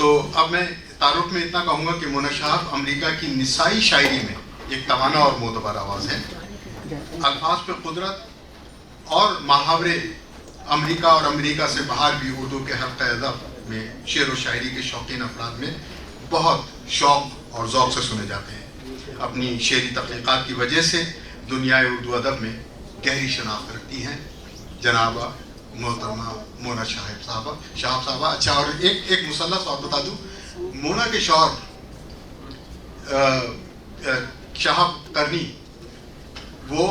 तो अब मैं तारुफ में इतना कहूँगा कि मोना शाह अमेरिका की निसाई शायरी में एक तवाना और मोतबर आवाज़ है। अल्फाज पे कुदरत और मुहावरे अमेरिका और अमेरिका से बाहर भी उर्दू के हल्क़े अदब में शेर व शायरी के शौकीन अफराद में बहुत शौक़ और ज़ौक़ से सुने जाते हैं। अपनी शेरी तख्लीक़ात की वजह से दुनियाए उर्दू अदब में गहरी शनाख्त रखती हैं जनाबा मोहतरमा मोना साहबा। अच्छा, और एक मुसल्लस और बता दूँ, मोना के शौहर शाहब करनी, वो,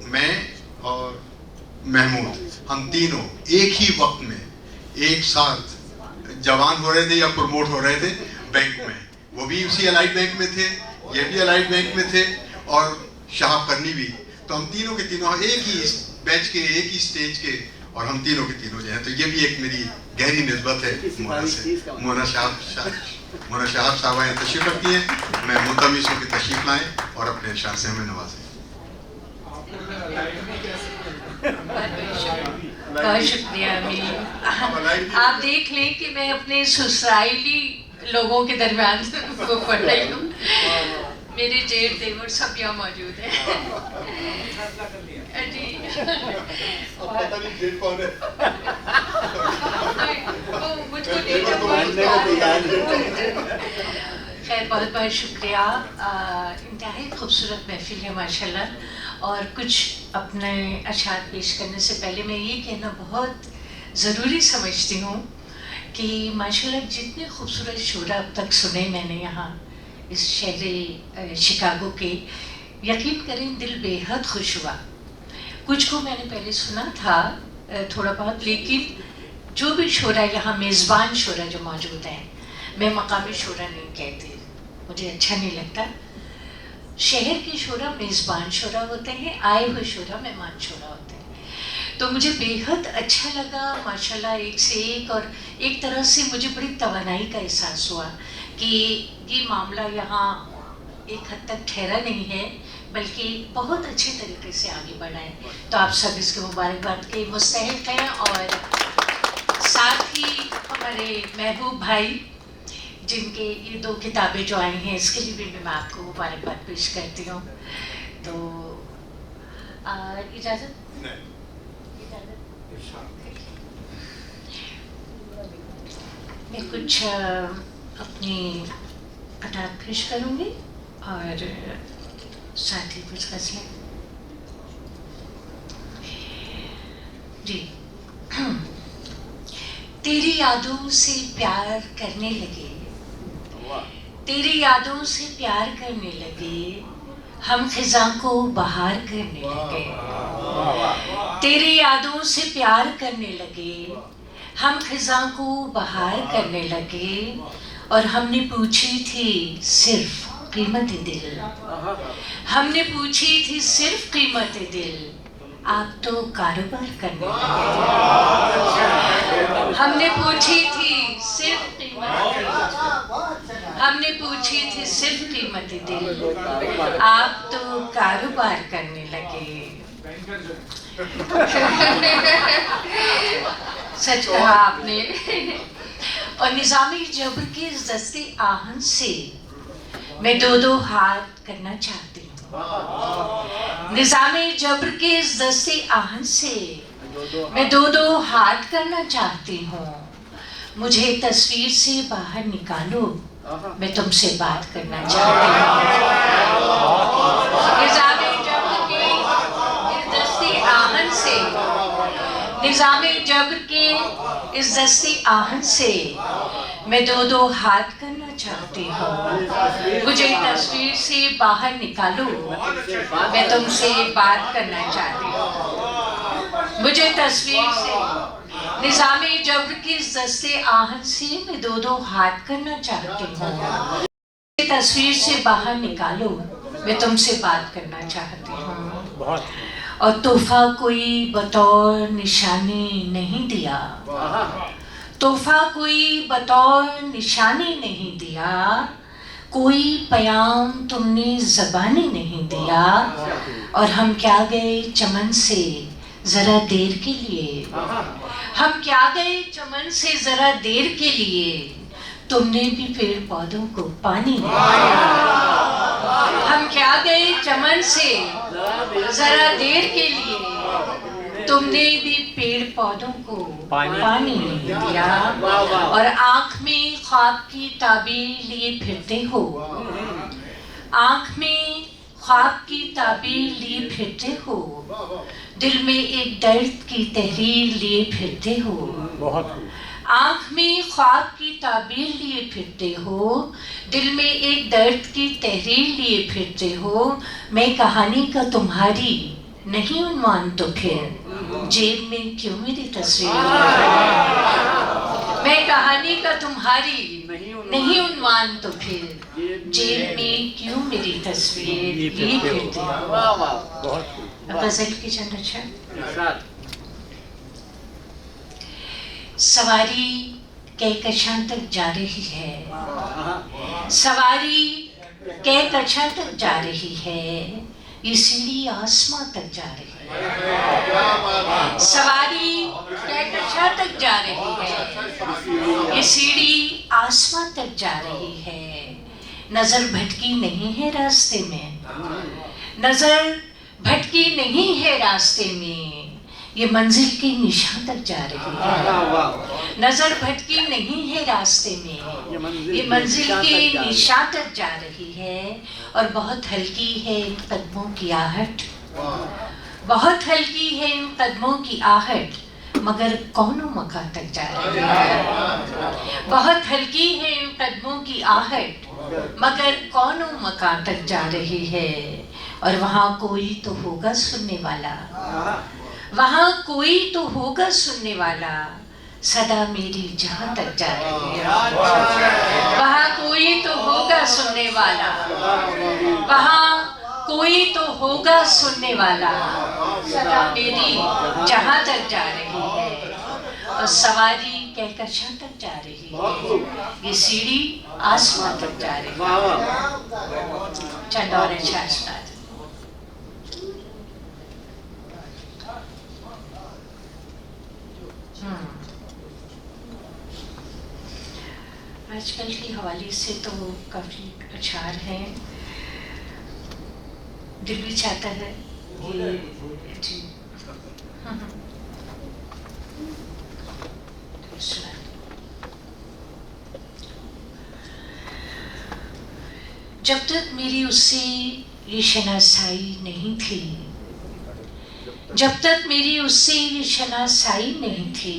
मैं और महमूद, हम तीनों एक ही वक्त में एक साथ जवान हो रहे थे या प्रमोट हो रहे थे बैंक में। वो भी उसी अलाइड बैंक में थे, ये भी अलाइड बैंक में थे, और शाहब करनी भी। तो हम तीनों के तीनों एक ही बैच के, एक ही स्टेज के, और हम तीनों के तीनों जो हैं। तो ये भी एक मेरी गहरी निस्बत है मोना से। मोना शाहब साहबा यहाँ तशरीफ रखती हैं। मैं मुल्तमिस हूँ कि तशरीफ लाएँ और अपने अशार से हमें नवाजें। बहुत शुक्रिया अमीर। आप देख लें कि मैं अपने ससुराली लोगों के दरमियान वो पढ़ रही हूँ। मेरे जेठ देवर सब यहाँ मौजूद हैं जी। मुझको खैर बहुत बहुत शुक्रिया। इंतहाई खूबसूरत महफिल है माशाल्लाह। और कुछ अपने अशार पेश करने से पहले मैं ये कहना बहुत ज़रूरी समझती हूँ कि माशाल्लाह जितने खूबसूरत शोरा अब तक सुने मैंने यहाँ इस शहर शिकागो के, यकीन करें दिल बेहद खुश हुआ। कुछ को मैंने पहले सुना था थोड़ा बहुत, लेकिन जो भी शोरा यहाँ मेज़बान शोरा जो मौजूद हैं, मैं मकामी शोरा नहीं कहती, मुझे अच्छा नहीं लगता। शहर के शोरा मेज़बान शोरा होते हैं, आए हुए शोरा मेहमान शोरा होते हैं। तो मुझे बेहद अच्छा लगा माशाल्लाह, एक से एक। और एक तरह से मुझे बड़ी तवानाई का एहसास हुआ कि ये मामला यहाँ एक हद तक ठहरा नहीं है, बल्कि बहुत अच्छे तरीके से आगे बढ़ा है। तो आप सब इसके मुबारकबाद के मुस्तहिक हैं। और साथ ही हमारे महबूब भाई जिनके ये 2 किताबें जो आई हैं, इसके लिए भी मैं आपको मुबारकबाद पेश करती हूँ। तो इजाज़त मैं कुछ अपनी अटाक पेश करूँगी और साथ ही कुछ गज़लें जी। तेरी यादों से प्यार करने लगे, तेरी यादों से प्यार करने लगे, हम खिज़ां को बहार करने लगे। तेरी यादों से प्यार करने लगे, हम खिज़ां को बहार करने लगे। और हमने पूछी थी सिर्फ कीमत दिल, हमने पूछी थी सिर्फ कीमत दिल, आप तो कारोबार करने लगे। हमने पूछी थी सिर्फ कीमत दिल, हमने पूछी थी सिर्फ कीमत दिल, आप तो कारोबार करने लगे। सच कहा आपने। और निज़ामी जबर के इस दस्ते आहन से मैं 2-2 हाथ करना चाहती हूँ। निज़ामी जबर के इस दस्ते आहन से मैं 2-2 हाथ करना चाहती हूँ। मुझे तस्वीर से बाहर निकालो, मैं तुमसे बात करना चाहती हूँ। निज़ामी जबर के इस दस्ते आहन से, निज़ामी जबर के इस दस्ती आहन से मैं 2-2 हाथ करना चाहती हूँ। मुझे तस्वीर से बाहर निकालो, मैं तुमसे बात करना चाहती हूँ। मुझे तस्वीर से, निज़ामी जबर की इस दस्ते आहन से मैं 2-2 हाथ करना चाहती हूँ। मुझे तस्वीर से बाहर निकालो, मैं तुमसे बात करना चाहती हूँ। और तोहफा कोई बतौर निशानी नहीं दिया, तोहफा कोई बतौर निशानी नहीं दिया, कोई पैगाम तुमने ज़बानी नहीं दिया। और हम क्या गए चमन से ज़रा देर के लिए, हम क्या गए चमन से ज़रा देर के लिए, तुमने भी पेड़ पौधों को पानी नहीं दिया। हम क्या गए चमन से जरा देर के लिए, तुमने भी पेड़ पौधों को पानी नहीं दिया। और आँख में ख्वाब की ताबीर लिए फिरते हो, आँख में ख्वाब की ताबीर लिए फिरते हो, दिल में एक दर्द की तहरीर लिए फिरते हो। आँख में ख्वाब की ताबीर लिए फिरते हो, दिल में एक दर्द की तहरीर लिए फिरते हो। मैं कहानी का तुम्हारी नहीं उन्वान तो फिर जेब में क्यों मेरी तस्वीर? मैं कहानी का तुम्हारी नहीं उन्वान तो फिर जेब में क्यों मेरी तस्वीर लिए फिरते हो। गजल की चंद अच्छा। सवारी कहकशां तक जा रही है, सवारी कहकशां तक जा रही है, ये सीढ़ी आसमां तक जा रही है। सवारी कहकशां तक जा रही है, ये सीढ़ी आसमां तक जा रही है। नजर भटकी नहीं है रास्ते में, नजर भटकी नहीं है रास्ते में, ये मंजिल के निशान तक जा रही है। नजर भटकी नहीं है रास्ते में, ये मंजिल के निशान तक जा रही है। और बहुत हल्की है इन कदमों की आहट, बहुत हल्की है इन कदमों की आहट, मगर कौनो मकान तक जा रही है। बहुत हल्की है इन कदमों की आहट, मगर कौनो मकान तक जा रही है। और वहाँ कोई तो होगा सुनने वाला, वहाँ कोई तो होगा सुनने वाला, सदा मेरी जहाँ तक जा रही है। वहाँ कोई तो होगा सुनने वाला, वहाँ कोई तो होगा सुनने वाला, सदा मेरी जहाँ तक जा रही है। और सवारी कहकशां तक जा रही है, ये सीढ़ी आसमां तक जा रही है। चंद और अच्छा अस्ताद। आजकल की हवाले से तो काफ़ी अशार हैं, दिल भी चाहता है कि जी जब तक मेरी उससे ये शनासाई नहीं थी, जब तक मेरी उससे ये शनासाई नहीं थी,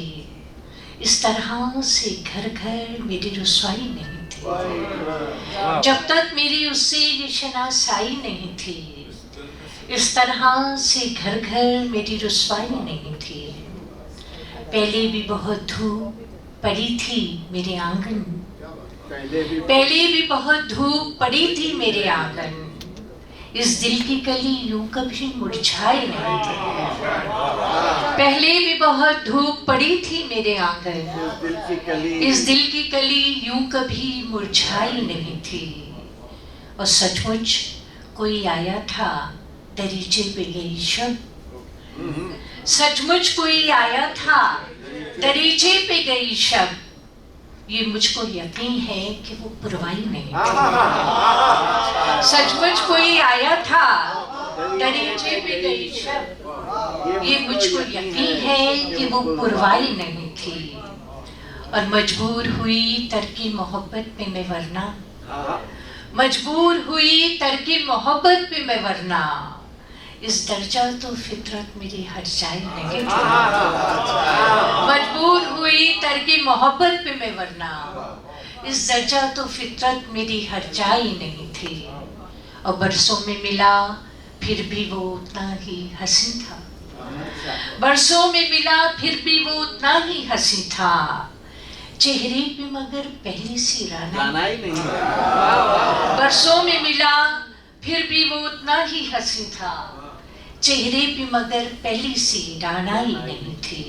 इस तरह से घर घर मेरी रुसवाई नहीं थी। जब तक मेरी उससे ये शनासाई नहीं थी, इस तरह से घर घर मेरी रुसवाई नहीं थी। पहले भी बहुत धूप पड़ी थी मेरे आंगन, पहले भी बहुत धूप पड़ी थी मेरे आंगन, इस दिल की कली यूं कभी मुरझाई नहीं थी। पहले भी बहुत धूप पड़ी थी मेरे आंगन, इस दिल की कली यूं कभी मुरझाई नहीं थी। और सचमुच कोई आया था दरीचे पे गई शब, सचमुच कोई आया था दरीचे पे गई शब, ये मुझको यकीन है कि वो पुरवाई नहीं थी। सचमुच कोई आया था दरीचे पे गई शब, ये मुझको यकीन है कि वो पुरवाई नहीं थी। और मजबूर हुई तरकी मोहब्बत पे मैं वरना, मजबूर हुई तरकी मोहब्बत पे मैं वरना, इस दर्जा तो फितरत मेरी हर जाए नहीं थी। मजबूर हुई तरकी मोहब्बत पे मैं वरना, इस दर्जा तो फितरत मेरी हर जाए नहीं थी। और बरसों में मिला फिर भी वो उतना ही हसीन था, बरसों में मिला फिर भी वो उतना ही हसीन था। चेहरे पे मगर पहली सी रानाई नहीं, बरसों में मिला फिर भी वो उतना ही हसीन था। चेहरे पे मगर पहली सी रानाई नहीं थी।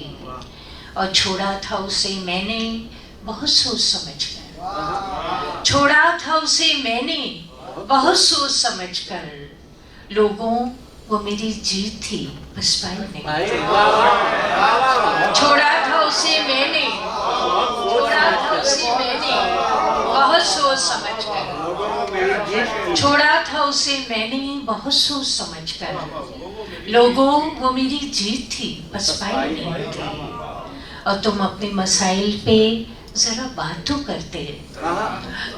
और छोड़ा था उसे मैंने बहुत सोच समझ कर, छोड़ा था उसे मैंने बहुत सोच समझ कर, लोगों वो मेरी जीत थी बस पाई नहीं थी। छोड़ा था उसे मैंने, छोड़ा था उसे मैंने बहुत सोच समझ कर। छोड़ा था उसे मैंने बहुत सोच समझ कर। लोगों वो मेरी जीत थी बस पाई नहीं थी। और तुम अपने मसाइल पे जरा बात तो करते,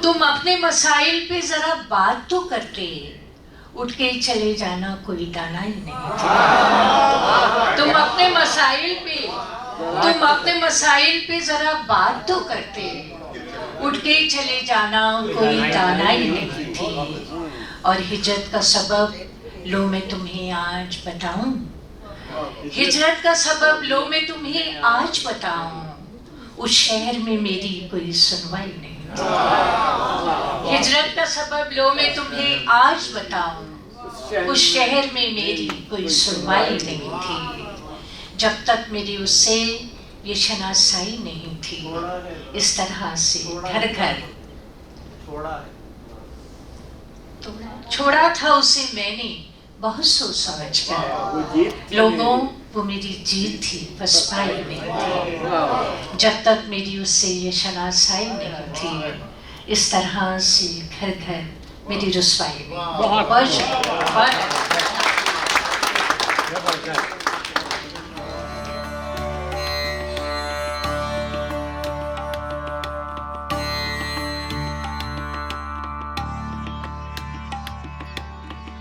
तुम अपने मसाइल पे जरा बात तो करते। उठ के चले जाना कोई दाना ही नहीं था। तुम अपने मसाइल पे जरा बात तो करते। उठ के चले जाना कोई दाना ही नहीं थी। और हिजरत का सबब लो मैं तुम्हें आज बताऊं। हिजरत का सबब लो मैं तुम्हें आज बताऊं। उस शहर में मेरी कोई सुनवाई नहीं थी। हिजरत का सबब लो मैं तुम्हें आज बताऊं। उस शहर में मेरी कोई सुनवाई नहीं थी। जब तक मेरी उससे ये शनासाई नहीं थी। इस तरह से घर घर छोड़ा था उसे मैंने बहुत सोच समझ कर। लोगों वो मेरी जीत थी बस पाई नहीं थी। जब तक मेरी उससे ये शनासाई नहीं थी। इस तरह से घर घर मेरी रुसवाई नहीं। बहुत